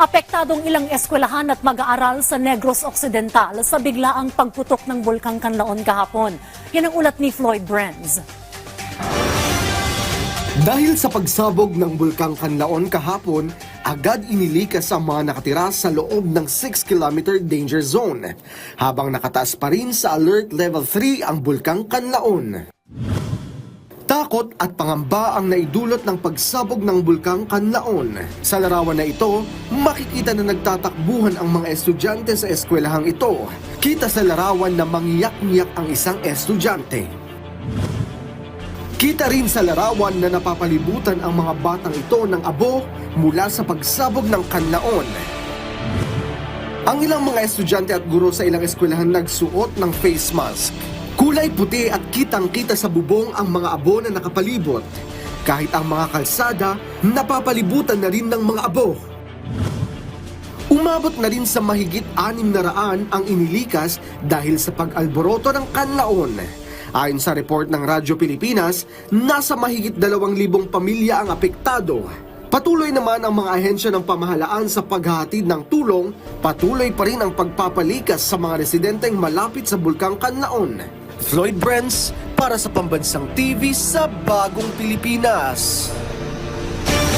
Apektadong ilang eskwelahan at mag-aaral sa Negros Occidental sa biglaang pagputok ng Bulkang Kanlaon kahapon. Yan ang ulat ni Floyd Brenz. Dahil sa pagsabog ng Bulkang Kanlaon kahapon, agad inilikas ang mga nakatira sa loob ng 6-kilometer danger zone, habang nakataas pa rin sa Alert Level 3 ang Bulkang Kanlaon. Takot at pangamba ang naidulot ng pagsabog ng Bulkang Kanlaon. Sa larawan na ito, makikita na nagtatakbuhan ang mga estudyante sa eskwelahang ito. Kita sa larawan na mangiyak-ngiyak ang isang estudyante. Kita rin sa larawan na napapalibutan ang mga batang ito ng abo mula sa pagsabog ng Kanlaon. Ang ilang mga estudyante at guro sa ilang eskwelahan nagsuot ng face mask. Kulay puti at kitang-kita sa bubong ang mga abo na nakapalibot. Kahit ang mga kalsada, napapalibutan na rin ng mga abo. Umabot na rin sa mahigit 600 ang inilikas dahil sa pag-alboroto ng Kanlaon. Ayon sa report ng Radyo Pilipinas, nasa mahigit 2,000 pamilya ang apektado. Patuloy naman ang mga ahensya ng pamahalaan sa paghahatid ng tulong, patuloy pa rin ang pagpapalikas sa mga residenteng malapit sa Bulkang Kanlaon. Floyd Brenz para sa Pambansang TV sa Bagong Pilipinas.